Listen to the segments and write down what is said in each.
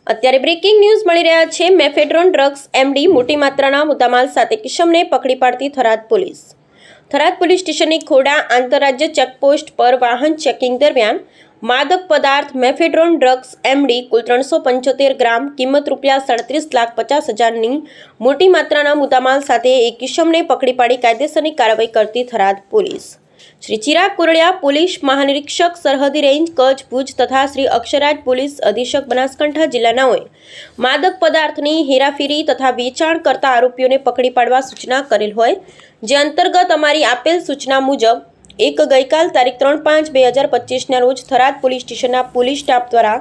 અત્યારે breaking news મળી રહ્યા છે। મેફેડ્રોન ડ્રગ્સ એમડી મોટી માત્રાના મુદ્દામાલ સાથે કિશમને પકડી પાડતી થરાદ પોલીસ સ્ટેશનની ખોડા આંતરરાજ્ય ચેકપોસ્ટ પર વાહન ચેકિંગ દરમિયાન માદક પદાર્થ મેફેડ્રોન ડ્રગ્સ એમડી કુલ 375 ગ્રામ કિંમત ₹37,50,000ની મોટી માત્રાના મુદ્દામાલ સાથે એક કિશમને પકડી પાડી કાયદેસરની કાર્યવાહી કરતી થરાદ પોલીસ શ્રી ચિરાગ કોરડિયા પોલીસ મહાનિરીક્ષક સરહદી રેન્જ કચ્છ ભુજ તથા શ્રી અક્ષરાજ પોલીસ અધિક્ષક બનાસકાંઠા જિલ્લાનાઓએ માદક પદાર્થની હેરાફેરી તથા વેચાણ કરતા આરોપીઓને પકડી પાડવા સૂચના કરેલ હોય, જે અંતર્ગત અમારી આપેલ સૂચના મુજબ ગઈકાલ તારીખ 3/5/2025ના રોજ થરાદ પોલીસ સ્ટેશનના પોલીસ સ્ટાફ દ્વારા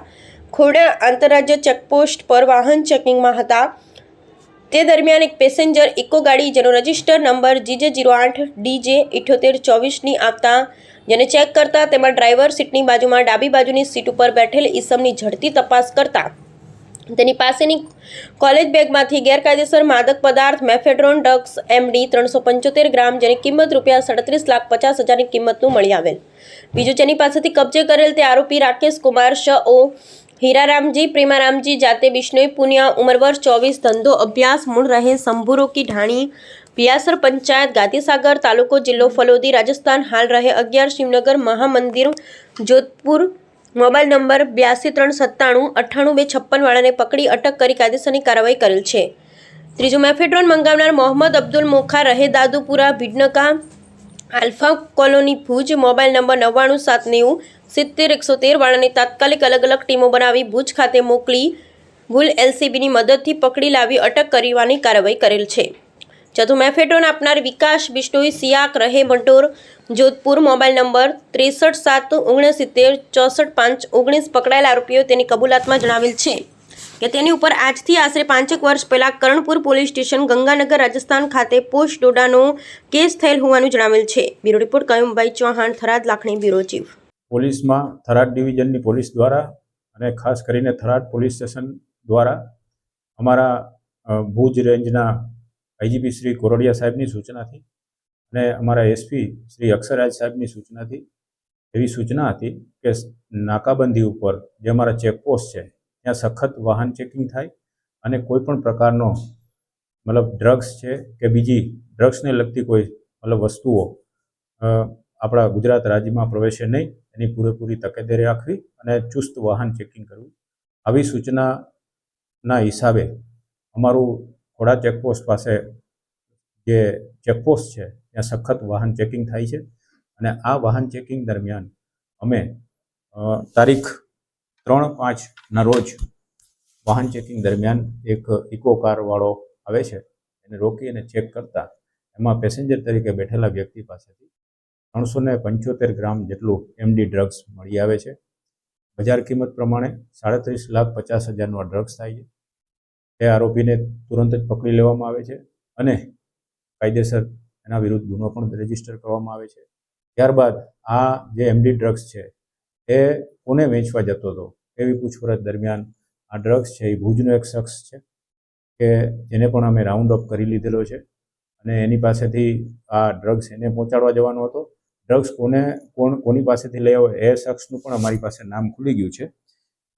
ખોડા આંતરરાજ્ય ચેકપોસ્ટ પર વાહન ચેકિંગમાં હતા। તે દરમિયાન એક પેસેન્જર ઇકો ગાડી જેનો રજિસ્ટર નંબર GJ08DJ7824ની આવતા જેને ચેક કરતા તેમાં ડ્રાઈવર સીટની બાજુમાં ડાબી બાજુની સીટ ઉપર બેઠેલ ઈસમની ઝડપી તપાસ કરતા તેની પાસેની કોલેજ બેગમાંથી ગેરકાયદેસર માદક પદાર્થ મેફેડ્રોન ડ્રગ્સ એમડી 375 ગ્રામ જેની કિંમત ₹37,50,000ની કિંમતનું મળી આવેલ। બીજું જેની પાસેથી કબજે કરેલ તે આરોપી રાકેશ કુમાર શ.ઓ. हीरारामजी प्रेमारामजी जाते बिश्नोई पुनिया उम्र वर्ष 24 धंधो अभ्यास मूल रहे शंभुरो की ढाणी पियासर पंचायत गांधीसागर तालुको जिल्लो फलोदी राजस्थान हाल रहे 11 शिवनगर महामंदिर जोधपुर मोबाइल नंबर 8237989256 वाळाने पकड़ी अटक करी कायदेसरनी कार्यवाही करेल छे। त्रीजो मेफेड्रोन मंगावनार मोहम्मद अब्दुल मोखा रहे दादुपुरा भीडनका आल्फा कॉलोनी भूज मोबाइल नंबर 9979070113 वाळाने तात्कालिक अलग अलग टीमों बनावी भूज खाते मोकली भूल एलसीबीनी मददथी पकड़ी लावी अटक करवानी कार्यवाही करेल छे। चौथुं मेफेड्रोन आपनार विकास बिश्नोई सियाक रहे मंटोर जोधपुर मोबाइल नंबर 637669646519 पकड़ाયેલ आरोपीओ तेनी कबूलातमां जणावेल छे કે તેની ઉપર આજથી આશરે 5 વર્ષ પહેલા કરણપુર પોલીસ સ્ટેશન ગંગાનગર રાજસ્થાન ખાતે પોસ્ટ ડોડાનો કેસ થયેલ હોવાનું જણાવેલ છે। Bureau report કયુમભાઈ Chauhan, Tharad Lakhani bureau chief. પોલીસમાં થરાદ ડિવિઝનની પોલીસ દ્વારા અને ખાસ કરીને થરાદ પોલીસ સ્ટેશન દ્વારા અમારા ભુજ રેન્જના આઈજીપી શ્રી કોરડિયા સાહેબની સૂચનાથી અને અમારા એસપી શ્રી અક્ષરાજ સાહેબની સૂચનાથી એવી સૂચના હતી કે નાકાબંધી ઉપર જે અમારા ચેકપોસ્ટ છે ત્યાં સખત વાહન ચેકિંગ થાય અને કોઈપણ પ્રકારનો મતલબ ડ્રગ્સ છે કે બીજી ડ્રગ્સને લગતી કોઈ મતલબ વસ્તુઓ આપણા ગુજરાત રાજ્યમાં પ્રવેશે નહીં, એની પૂરેપૂરી તકેદારી રાખવી અને ચુસ્ત વાહન ચેકિંગ કરવું। આવી સૂચનાના હિસાબે અમારું ખોડા ચેકપોસ્ટ પાસે જે ચેકપોસ્ટ છે ત્યાં સખત વાહન ચેકિંગ થાય છે અને આ વાહન ચેકિંગ દરમિયાન અમે તારીખ 3/5ના રોજ વાહન ચેકિંગ દરમિયાન એક ઇકો કારવાળો આવે છે, એને રોકી અને ચેક કરતા એમાં પેસેન્જર તરીકે બેઠેલા વ્યક્તિ પાસેથી 375 ગ્રામ જેટલું એમડી ડ્રગ્સ મળી આવે છે। બજાર કિંમત પ્રમાણે 37,50,000નું આ ડ્રગ્સ થાય છે। એ આરોપીને તુરંત જ પકડી લેવામાં આવે છે અને કાયદેસર એના વિરુદ્ધ ગુનો પણ રજીસ્ટર કરવામાં આવે છે। ત્યારબાદ આ જે એમડી ડ્રગ્સ છે એ કોને વેચવા જતો હતો એવી પૂછપરછ દરમિયાન આ ડ્રગ્સ છે એ ભુજનો એક શખ્સ છે કે જેને પણ અમે રાઉન્ડ અપ કરી લીધેલો છે અને એની પાસેથી આ ડ્રગ્સ એને પહોંચાડવા જવાનો હતો। ડ્રગ્સ કોની પાસેથી લઈ આવ્યો એ શખ્સનું પણ અમારી પાસે નામ ખુલી ગયું છે।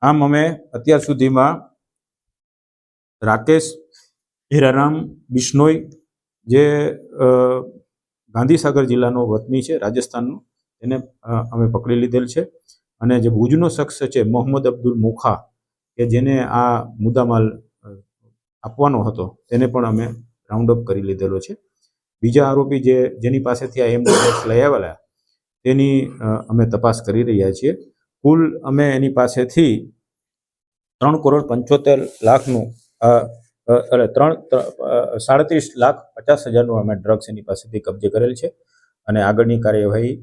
આમ અમે અત્યાર સુધીમાં રાકેશ હીરારામ બિશ્નોઈ જે ગાંધીસાગર જિલ્લાનો વતની છે રાજસ્થાનનો, એને અમે પકડી લીધેલ છે અને જે ભુજનો શખ્સ છે મોહમ્મદ અબ્દુલ મોખા કે જેને આ મુદ્દામાલ આપવાનો હતો તેને પણ અમે રાઉન્ડ અપ કરી લીધેલો છે। બીજા આરોપી જેની પાસેથી આ એમડી ડ્રગ્સ લઈ આવેલા તેની અમે તપાસ કરી રહ્યા છીએ। કુલ અમે એની પાસેથી 3,75,00,000નું 37,50,000નું અમે ડ્રગ્સ એની પાસેથી કબજે કરેલ છે અને આગળની કાર્યવાહી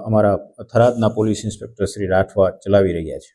અમારા થરાદના પોલીસ ઇન્સ્પેક્ટર શ્રી રાઠવા ચલાવી રહ્યા છે।